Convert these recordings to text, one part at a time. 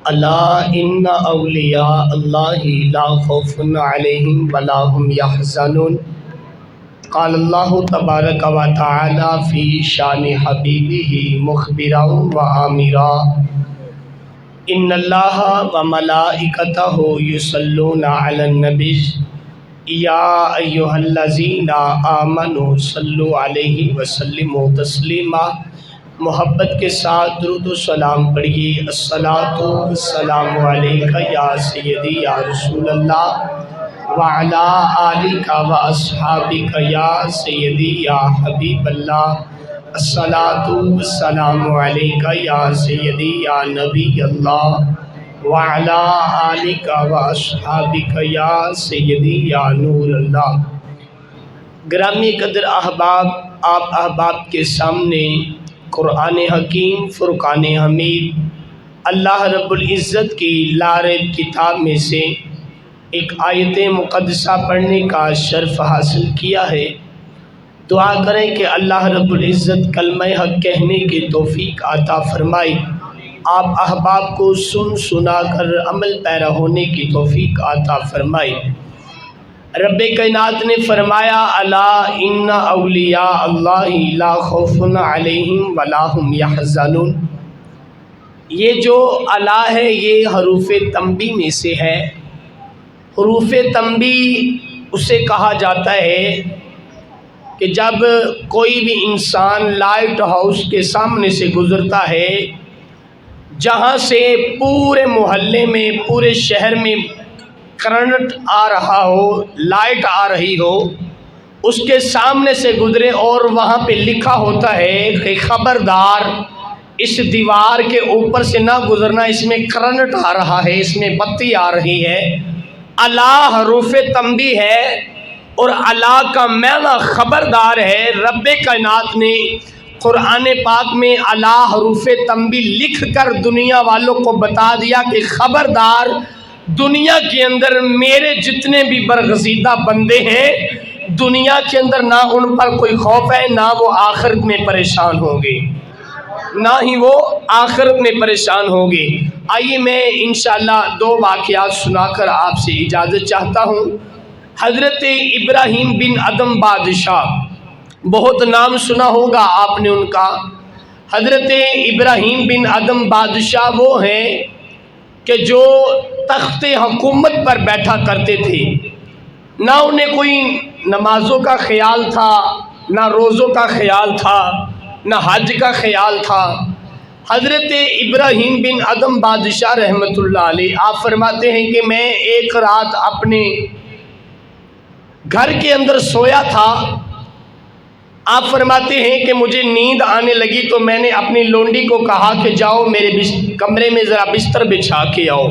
الا ان اولیاء اللہ لا خوف علیہم ولا هم يحزنون۔ قال اللہ تبارک و تعالی فی شان حبیبہ مخبرا و آمرا ان اللہ و ملائکتہ یصلون علی النبی یا ایہا الذین آمنوا صلوا علیہ وسلموا تسلیما۔ محبت کے ساتھ درود و سلام پڑھیے۔ الصلاۃ والسلام علیک یا سیدی یا رسول اللہ وعلی آلک و اصحابک یا سیدی یا حبیب اللہ۔ الصلاۃ والسلام علیک یا سیدی یا نبی اللہ وعلی آلک و اصحابک یا سیدی یا نور اللہ۔ گرامی قدر احباب، آپ احباب کے سامنے قرآن حکیم فرقان حمید اللہ رب العزت کی لارب کتاب میں سے ایک آیت مقدسہ پڑھنے کا شرف حاصل کیا ہے۔ دعا کریں کہ اللہ رب العزت کلمہ حق کہنے کی توفیق عطا فرمائے، آپ احباب کو سن سنا کر عمل پیرا ہونے کی توفیق عطا فرمائے۔ رب کائنات نے فرمایا الا ان اولیاء اللہ لا خوف علیہم ولا هم يحزنون۔ یہ جو الا ہے یہ حروف تنبیہ میں سے ہے۔ حروف تنبیہ اسے کہا جاتا ہے کہ جب کوئی بھی انسان لائٹ ہاؤس کے سامنے سے گزرتا ہے جہاں سے پورے محلے میں پورے شہر میں کرنٹ آ رہا ہو، لائٹ آ رہی ہو، اس کے سامنے سے گزرے اور وہاں پہ لکھا ہوتا ہے کہ خبردار اس دیوار کے اوپر سے نہ گزرنا، اس میں کرنٹ آ رہا ہے، اس میں بتی آ رہی ہے۔ الا حروف تنبیہ ہے اور الا کا معنی خبردار ہے۔ رب کائنات نے قرآن پاک میں الا حروف تنبیہ لکھ کر دنیا والوں کو بتا دیا کہ خبردار، دنیا کے اندر میرے جتنے بھی برگزیدہ بندے ہیں، دنیا کے اندر نہ ان پر کوئی خوف ہے، نہ وہ آخرت میں پریشان ہوں گے، نہ ہی وہ آخرت میں پریشان ہوں گے۔ آئیے میں انشاءاللہ دو واقعات سنا کر آپ سے اجازت چاہتا ہوں۔ حضرت ابراہیم بن ادم بادشاہ، بہت نام سنا ہوگا آپ نے ان کا۔ حضرت ابراہیم بن ادم بادشاہ وہ ہیں کہ جو تخت حکومت پر بیٹھا کرتے تھے، نہ انہیں کوئی نمازوں کا خیال تھا، نہ روزوں کا خیال تھا، نہ حج کا خیال تھا۔ حضرت ابراہیم بن ادم بادشاہ رحمۃ اللہ علیہ آپ فرماتے ہیں کہ میں ایک رات اپنے گھر کے اندر سویا تھا، آپ فرماتے ہیں کہ مجھے نیند آنے لگی تو میں نے اپنی لونڈی کو کہا کہ جاؤ میرے کمرے میں ذرا بستر بچھا کے آؤ۔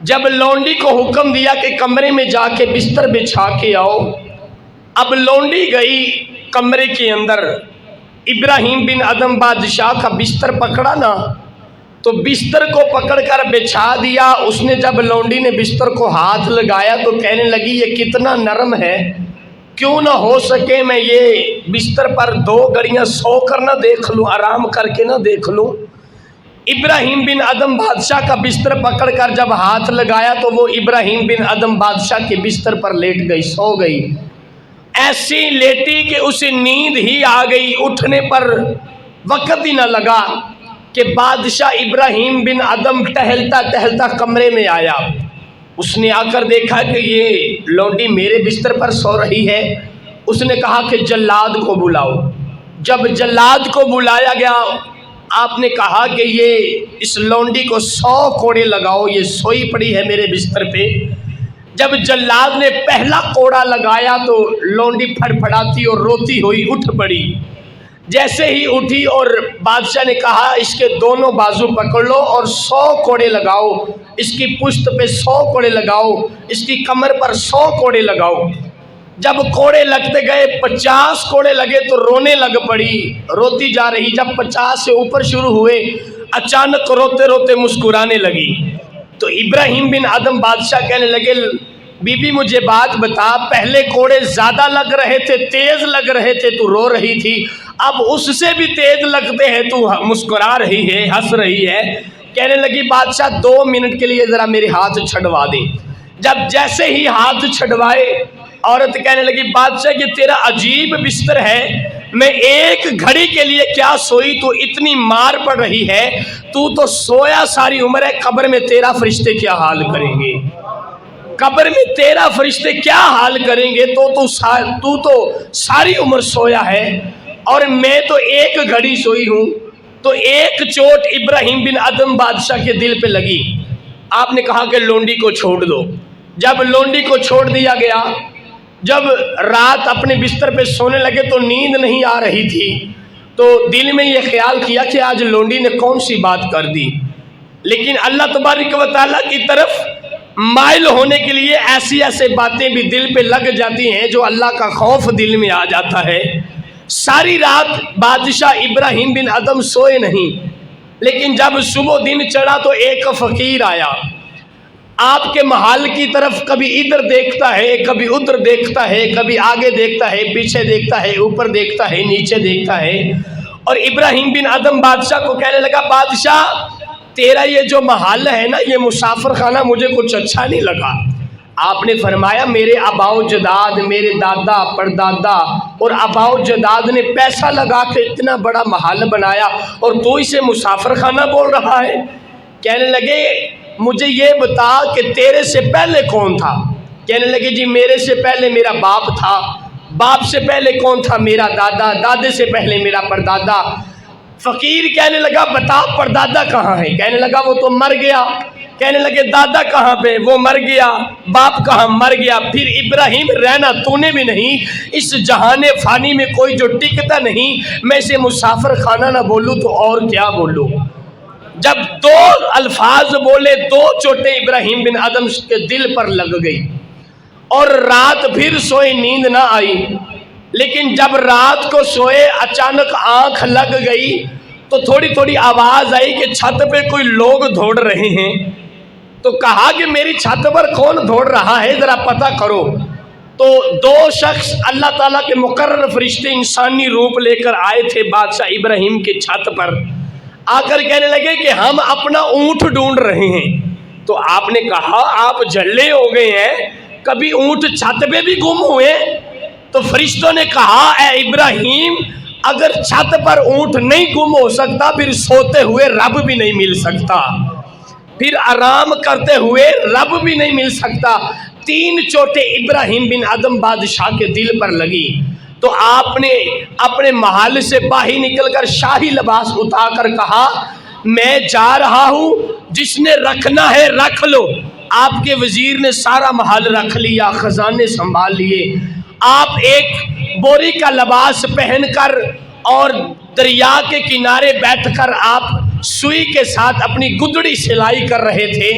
جب لونڈی کو حکم دیا کہ کمرے میں جا کے بستر بچھا کے آؤ، اب لونڈی گئی کمرے کے اندر، ابراہیم بن ادم بادشاہ کا بستر پکڑا نا، تو بستر کو پکڑ کر بچھا دیا۔ اس نے جب لونڈی نے بستر کو ہاتھ لگایا تو کہنے لگی یہ کتنا نرم ہے، کیوں نہ ہو سکے میں یہ بستر پر 2 گھڑیاں سو کر نہ دیکھ لوں، آرام کر کے نہ دیکھ لوں۔ ابراہیم بن ادم بادشاہ کا بستر پکڑ کر جب ہاتھ لگایا تو وہ ابراہیم بن ادم بادشاہ کے بستر پر لیٹ گئی، سو گئی، ایسی لیٹی کہ اسے نیند ہی آ گئی، اٹھنے پر وقت ہی نہ لگا کہ بادشاہ ابراہیم بن ادم ٹہلتا ٹہلتا کمرے میں آیا۔ اس نے آ کر دیکھا کہ یہ لونڈی میرے بستر پر سو رہی ہے۔ اس نے کہا کہ جلاد کو بلاؤ۔ جب جلاد کو بلایا گیا، آپ نے کہا کہ یہ اس لونڈی کو 100 کوڑے لگاؤ، یہ سوئی پڑی ہے میرے بستر پہ۔ جب جلاد نے پہلا کوڑا لگایا تو لونڈی پھڑپھڑاتی اور روتی ہوئی اٹھ پڑی۔ جیسے ہی اٹھی اور بادشاہ نے کہا اس کے دونوں بازو پکڑ لو اور 100 کوڑے لگاؤ، اس کی پشت پہ 100 کوڑے لگاؤ، اس کی کمر پر 100 کوڑے لگاؤ۔ جب کوڑے لگتے گئے 50 کوڑے لگے تو رونے لگ پڑی، روتی جا رہی۔ جب 50 سے اوپر شروع ہوئے، اچانک روتے روتے مسکرانے لگی۔ تو ابراہیم بن ادم بادشاہ کہنے لگے بی بی مجھے بات بتا، پہلے کوڑے زیادہ لگ رہے تھے، تیز لگ رہے تھے، تو رو رہی تھی، اب اس سے بھی تیز لگتے ہیں تو مسکرا رہی ہے، ہنس رہی ہے، کہنے لگی بادشاہ 2 منٹ کے لیے ذرا میرے ہاتھ چھڑوا دیں۔ جب جیسے ہی ہاتھ چھڑوائے عورت کہنے لگی بادشاہ یہ تیرا عجیب بستر ہے، میں ایک گھڑی کے لیے کیا سوئی، تو اتنی مار پڑ رہی ہے، تو سویا ساری عمر ہے، قبر میں تیرا فرشتے کیا حال کریں گے، قبر میں تیرا فرشتے کیا حال کریں گے، تو ساری عمر سویا ہے اور میں تو ایک گھڑی سوئی ہوں۔ تو ایک چوٹ ابراہیم بن ادم بادشاہ کے دل پہ لگی، آپ نے کہا کہ لونڈی کو چھوڑ دو۔ جب لونڈی کو چھوڑ دیا گیا، جب رات اپنے بستر پہ سونے لگے تو نیند نہیں آ رہی تھی، تو دل میں یہ خیال کیا کہ آج لونڈی نے کون سی بات کر دی، لیکن اللہ تبارک و تعالیٰ کی طرف مائل ہونے کے لیے ایسی باتیں بھی دل پہ لگ جاتی ہیں جو اللہ کا خوف دل میں آ جاتا ہے۔ ساری رات بادشاہ ابراہیم بن ادم سوئے نہیں، لیکن جب صبح دن چڑھا تو ایک فقیر آیا، آپ کے محل کی طرف کبھی ادھر دیکھتا ہے، کبھی ادھر دیکھتا ہے، کبھی آگے دیکھتا ہے، پیچھے دیکھتا ہے، اوپر دیکھتا ہے، نیچے دیکھتا ہے، اور ابراہیم بن ادم بادشاہ کو کہنے لگا بادشاہ تیرا یہ جو محل ہے نا، یہ مسافر خانہ مجھے کچھ اچھا نہیں لگا۔ آپ نے فرمایا میرے آباء و جداد، میرے دادا پردادا اور آباء و جداد نے پیسہ لگا کے اتنا بڑا محل بنایا اور تو اسے مسافر خانہ بول رہا ہے۔ کہنے لگے مجھے یہ بتا کہ تیرے سے پہلے کون تھا؟ کہنے لگے جی میرے سے پہلے میرا باپ تھا، باپ سے پہلے کون تھا؟ میرا دادا، دادے سے پہلے میرا پردادا۔ فقیر کہنے لگا بتا پردادا کہاں ہے؟ کہنے لگا وہ تو مر گیا۔ کہنے لگے دادا کہاں پہ؟ وہ مر گیا۔ باپ کہاں؟ مر گیا۔ پھر ابراہیم رہنا تو نے بھی نہیں، اس جہان فانی میں کوئی جو ٹکتا نہیں، میں اسے مسافر خانہ نہ بولوں تو اور کیا بولوں؟ جب 2 الفاظ بولے، 2 چوٹیں ابراہیم بن ادم کے دل پر لگ گئی اور رات پھر سوئے، نیند نہ آئی۔ لیکن جب رات کو سوئے اچانک آنکھ لگ گئی تو تھوڑی آواز آئی کہ چھت پہ کوئی لوگ دوڑ رہے ہیں۔ تو کہا کہ میری چھت پر کون دوڑ رہا ہے، ذرا پتہ کرو۔ تو 2 شخص اللہ تعالیٰ کے مقرر فرشتے انسانی روپ لے کر آئے تھے بادشاہ ابراہیم کی چھت پر، آ کر کہنے لگے کہ ہم اپنا اونٹ ڈھونڈ رہے ہیں۔ تو آپ نے کہا آپ جھلے ہو گئے ہیں، کبھی اونٹ چھت پہ بھی گم ہوئے؟ تو فرشتوں نے کہا اے ابراہیم اگر چھت پر اونٹ نہیں گم ہو سکتا پھر سوتے ہوئے رب بھی نہیں مل سکتا، پھر آرام کرتے ہوئے رب بھی نہیں مل سکتا۔ 3 چوٹیں ابراہیم بن ادم بادشاہ کے دل پر لگی تو آپ نے اپنے محل سے باہر نکل کر شاہی لباس اتار کر کہا میں جا رہا ہوں، جس نے رکھنا ہے رکھ لو۔ آپ کے وزیر نے سارا محل رکھ لیا، خزانے سنبھال لیے۔ آپ ایک بوری کا لباس پہن کر اور دریا کے کنارے بیٹھ کر آپ سوئی کے ساتھ اپنی گدڑی سلائی کر رہے تھے۔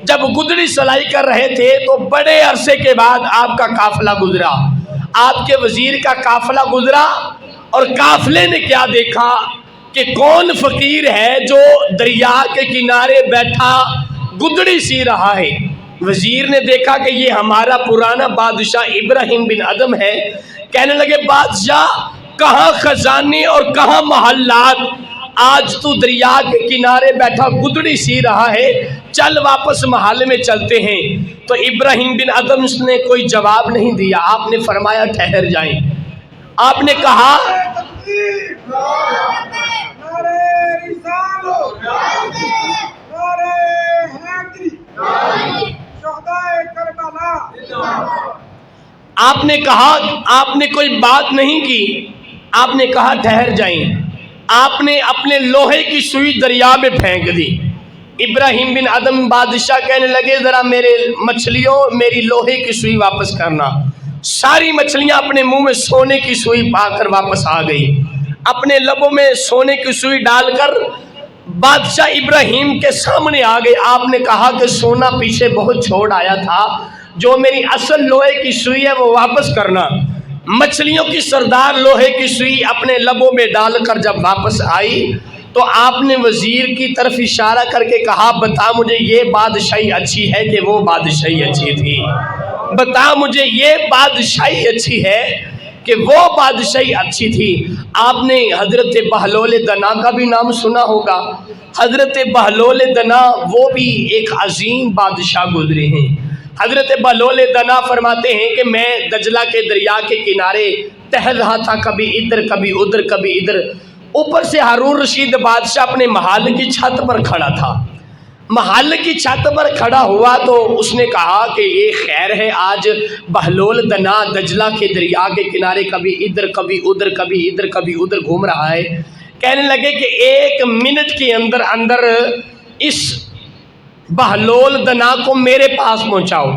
جب گدڑی سلائی کر رہے تھے تو بڑے عرصے کے بعد آپ کا قافلہ گزرا، آپ کے وزیر کا قافلہ گزرا، اور قافلے نے کیا دیکھا کہ کون فقیر ہے جو دریا کے کنارے بیٹھا گدڑی سی رہا ہے۔ وزیر نے دیکھا کہ یہ ہمارا پرانا بادشاہ ابراہیم بن ادم ہے۔ کہنے لگے بادشاہ کہاں خزانے اور کہاں محلات، آج تو دریا کے کنارے بیٹھا گدڑی سی رہا ہے، چل واپس محل میں چلتے ہیں۔ تو ابراہیم بن ادم نے کوئی جواب نہیں دیا، آپ نے فرمایا ٹھہر جائیں۔ آپ نے کہا آپ نے کہا آپ نے کوئی بات نہیں کی، آپ نے کہا ٹھہر جائیں۔ آپ نے اپنے لوہے کی سوئی دریا میں پھینک دی۔ ابراہیم بن ادم بادشاہ کہنے لگے ذرا میرے مچھلیوں میری لوہے کی سوئی واپس کرنا۔ ساری مچھلیاں اپنے منہ میں سونے کی سوئی پا کر واپس آ گئی، اپنے لبوں میں سونے کی سوئی ڈال کر بادشاہ ابراہیم کے سامنے آ گئے۔ آپ نے کہا کہ سونا پیچھے بہت چھوڑ آیا تھا، جو میری اصل لوہے کی سوئی ہے وہ واپس کرنا۔ مچھلیوں کی سردار لوہے کی سوئی اپنے لبوں میں ڈال کر جب واپس آئی تو آپ نے وزیر کی طرف اشارہ کر کے کہا بتا مجھے یہ بادشاہی اچھی ہے کہ وہ بادشاہی اچھی تھی؟ بتا مجھے یہ بادشاہی اچھی ہے کہ وہ بادشاہی اچھی تھی۔ آپ نے حضرت بہلول دنا کا بھی نام سنا ہوگا۔ حضرت بہلول دنا وہ بھی ایک عظیم بادشاہ گزرے ہیں۔ حضرت بہلول دنا فرماتے ہیں کہ میں دجلہ کے دریا کے کنارے ٹہل رہا تھا، کبھی ادھر کبھی ادھر کبھی ادھر۔ اوپر سے ہارون رشید بادشاہ اپنے محل کی چھت پر کھڑا تھا۔ محل کی چھت پر کھڑا ہوا تو اس نے کہا کہ یہ خیر ہے، آج بہلول دنا دجلہ کے دریا کے کنارے کبھی ادھر کبھی ادھر کبھی ادھر کبھی ادھر گھوم رہا ہے۔ کہنے لگے کہ 1 منٹ کے اندر اندر اس بہلول دنا کو میرے پاس پہنچاؤ۔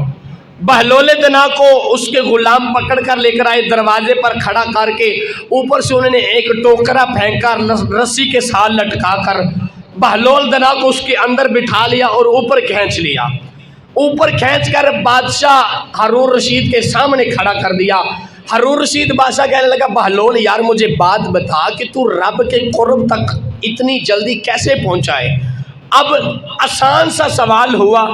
بہلول دنا کو اس کے غلام پکڑ کر لے کر آئے، دروازے پر کھڑا کر کے اوپر سے انہوں نے ایک ٹوکرا پھینکا، رسی کے ساتھ لٹکا کر بہلول دنا کو اس کے اندر بٹھا لیا اور اوپر کھینچ لیا۔ اوپر کھینچ کر بادشاہ ہارون رشید کے سامنے کھڑا کر دیا۔ ہارون رشید بادشاہ کہنے لگا بہلول یار مجھے بات بتا کہ تو رب کے قرب تک اتنی جلدی کیسے پہنچا ہے؟ اب آسان سا سوال ہوا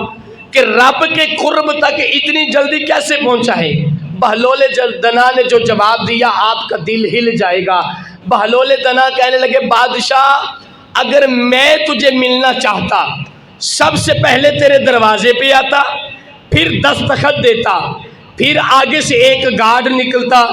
کہ رب کے قرب تک اتنی جلدی کیسے پہنچا ہے؟ بہلول دنا نے جو جواب دیا آپ کا دل ہل جائے گا۔ بہلول دنا کہنے لگے بادشاہ اگر میں تجھے ملنا چاہتا سب سے پہلے تیرے دروازے پہ آتا، پھر دستخط دیتا، پھر آگے سے ایک گارڈ نکلتا،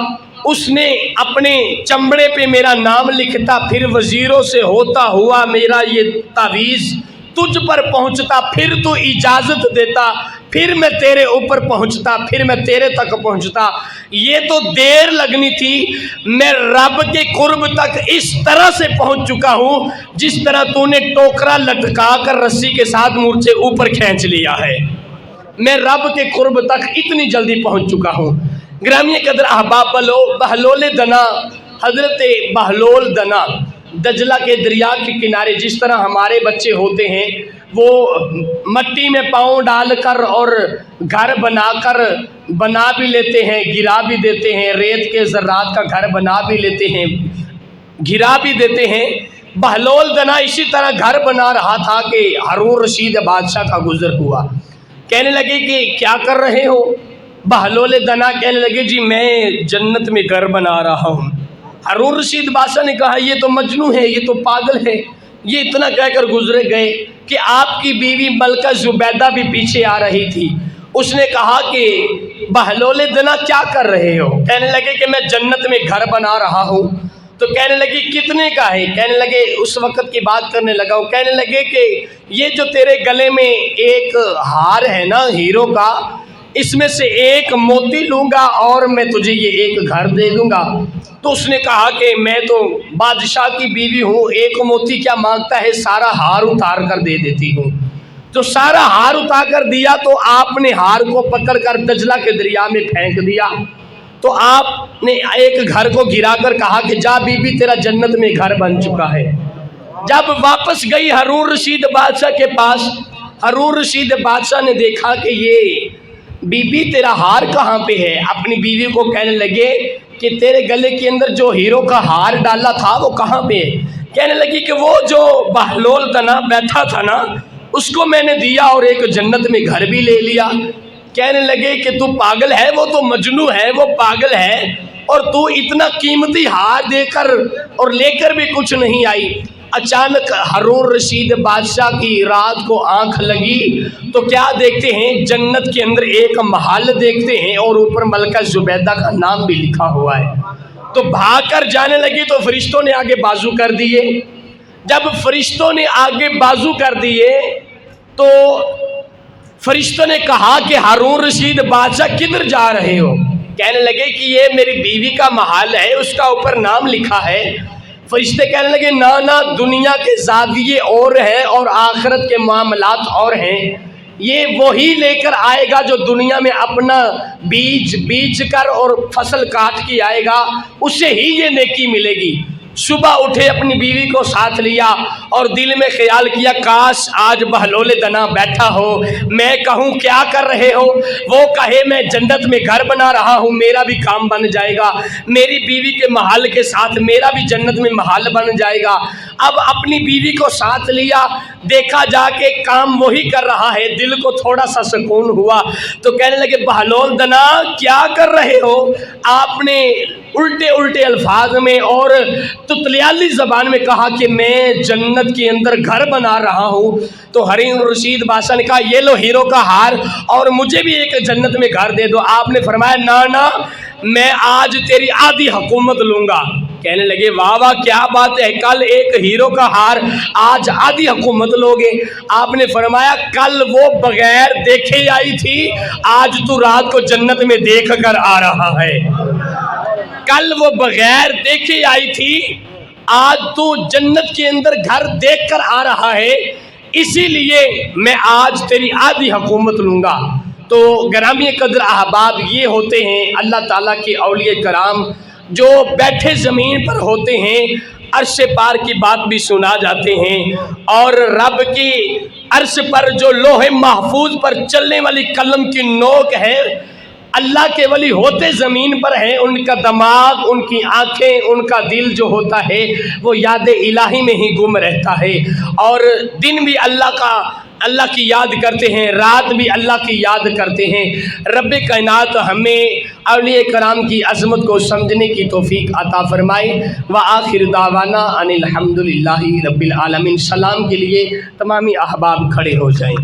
اس نے اپنے چمڑے پہ میرا نام لکھتا، پھر وزیروں سے ہوتا ہوا میرا یہ تعویذ تجھ پر پہنچتا، پھر تو اجازت دیتا، پھر میں تیرے اوپر پہنچتا، پھر میں تیرے تک پہنچتا۔ یہ تو دیر لگنی تھی، میں رب کے قرب تک اس طرح سے پہنچ چکا ہوں جس طرح تو نے ٹوکرا لٹکا کر رسی کے ساتھ مجھ سے اوپر کھینچ لیا ہے۔ میں رب کے قرب تک اتنی جلدی پہنچ چکا ہوں۔ گرامی قدر احباب، بہلول دنا، حضرت بہلول دنا دجلہ کے دریا کے کنارے جس طرح ہمارے بچے ہوتے ہیں وہ مٹی میں پاؤں ڈال کر اور گھر بنا بھی لیتے ہیں، گرا بھی دیتے ہیں، ریت کے ذرات کا گھر بنا بھی لیتے ہیں، گرا بھی دیتے ہیں۔ بہلول دنا اسی طرح گھر بنا رہا تھا کہ ہارون رشید بادشاہ کا گزر ہوا۔ کہنے لگے کہ کیا کر رہے ہو؟ بہلول دنا کہنے لگے جی میں جنت میں گھر بنا رہا ہوں۔ ہارون رشید بادشاہ نے کہا یہ تو مجنون ہے، یہ تو پاگل ہے۔ یہ اتنا کہہ کر گزرے گئے کہ آپ کی بیوی ملکہ زبیدہ بھی پیچھے آ رہی تھی۔ اس نے کہا کہ بہلول دنا کیا کر رہے ہو؟ کہنے لگے کہ میں جنت میں گھر بنا رہا ہوں۔ تو کہنے لگے کتنے کا ہے؟ کہنے لگے اس وقت کی بات کرنے لگا ہوں۔ کہنے لگے کہ یہ جو تیرے گلے میں ایک ہار ہے نا ہیرو کا، اس میں سے ایک موتی لوں گا اور میں تجھے یہ ایک گھر دے دوں گا۔ تو اس نے کہا کہ میں تو بادشاہ کی بیوی ہوں، ایک موتی کیا مانگتا ہے، سارا ہار اتار کر دے دیتی ہوں۔ تو سارا ہار اتار کر دیا تو آپ نے ہار کو پکڑ کر دجلہ کے دریا میں پھینک دیا۔ تو آپ نے ایک گھر کو گرا کر کہا کہ جا بی بی تیرا جنت میں گھر بن چکا ہے۔ جب واپس گئی ہارون رشید بادشاہ کے پاس، ہارون رشید بادشاہ نے دیکھا کہ یہ بی بی تیرا ہار کہاں پہ ہے؟ اپنی بیوی کو کہنے لگے کہ تیرے گلے کے اندر جو ہیرو کا ہار ڈالا تھا وہ کہاں پہ ہے؟ کہنے لگی کہ وہ جو بہلول دنا بیٹھا تھا نا اس کو میں نے دیا اور ایک جنت میں گھر بھی لے لیا۔ کہنے لگے کہ تو پاگل ہے، وہ تو مجنون ہے، وہ پاگل ہے، اور تو اتنا قیمتی ہار دے کر اور لے کر بھی کچھ نہیں آئی۔ اچانک ہارون رشید بادشاہ کی رات کو آنکھ لگی تو کیا دیکھتے ہیں؟ جنت کے اندر ایک محل دیکھتے ہیں اور اوپر ملکہ زبیدہ کا نام بھی لکھا ہوا ہے۔ تو بھاگ کر جانے لگی تو فرشتوں نے آگے بازو کر دیے۔ جب فرشتوں نے آگے بازو کر دیے تو فرشتوں نے کہا کہ ہارون رشید بادشاہ کدھر جا رہے ہو؟ کہنے لگے کہ یہ میری بیوی کا محل ہے، اس کا اوپر نام لکھا ہے۔ فرشتے کہنے لگے نہ دنیا کے زاویے اور ہیں اور آخرت کے معاملات اور ہیں۔ یہ وہی لے کر آئے گا جو دنیا میں اپنا بیج کر اور فصل کاٹ کے آئے گا، اسے ہی یہ نیکی ملے گی۔ صبح اٹھے، اپنی بیوی کو ساتھ لیا اور دل میں خیال کیا کاش آج بہلول دنا بیٹھا ہو، میں کہوں کیا کر رہے ہو، وہ کہے میں جنت میں گھر بنا رہا ہوں، میرا بھی کام بن جائے گا، میری بیوی کے محل کے ساتھ میرا بھی جنت میں محل بن جائے گا۔ اب اپنی بیوی کو ساتھ لیا, دیکھا جا کے کام وہی کر رہا ہے, دل کو تھوڑا سا سکون ہوا تو کہنے لگے بہلول دنا کیا کر رہے ہو؟ آپ نے الٹے الفاظ میں اور تتلیالی زبان میں کہا کہ میں جنت کے اندر گھر بنا رہا ہوں. تو ہارون الرشید بادشاہ نے کہا یہ لو ہیرو کا ہار اور مجھے بھی ایک جنت میں گھر دے دو. آپ نے فرمایا نا میں آج تیری آدھی حکومت لوں گا. کہنے لگے واہ واہ کیا بات ہے, کل ایک ہیرو کا ہار آج آدھی حکومت لوگے. آپ نے فرمایا کل وہ بغیر دیکھے آئی تھی, آج تو رات کو جنت میں دیکھ کر آ رہا ہے. کل وہ بغیر دیکھے آئی تھی, آج تو جنت کے اندر گھر دیکھ کر آ رہا ہے, اسی لیے میں آج تیری آدھی حکومت لوں گا. تو گرامی قدر احباب یہ ہوتے ہیں اللہ تعالیٰ کے اولیاء کرام جو بیٹھے زمین پر ہوتے ہیں, عرش پار کی بات بھی سنا جاتے ہیں, اور رب کی عرش پر جو لوح محفوظ پر چلنے والی قلم کی نوک ہے, اللہ کے ولی ہوتے زمین پر ہیں, ان کا دماغ, ان کی آنکھیں, ان کا دل جو ہوتا ہے وہ یاد الہی میں ہی گم رہتا ہے, اور دن بھی اللہ کی یاد کرتے ہیں, رات بھی اللہ کی یاد کرتے ہیں. رب کائنات ہمیں اولیاء کرام کی عظمت کو سمجھنے کی توفیق عطا فرمائے. وآخر دعوانا ان الحمدللہ رب العالمین. سلام کے لیے تمامی احباب کھڑے ہو جائیں.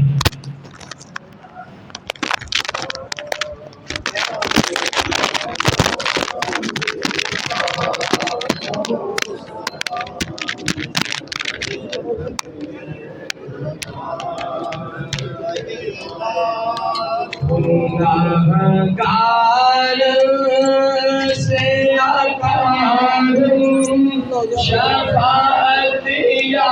گناہگار سے آقا شفاعت یا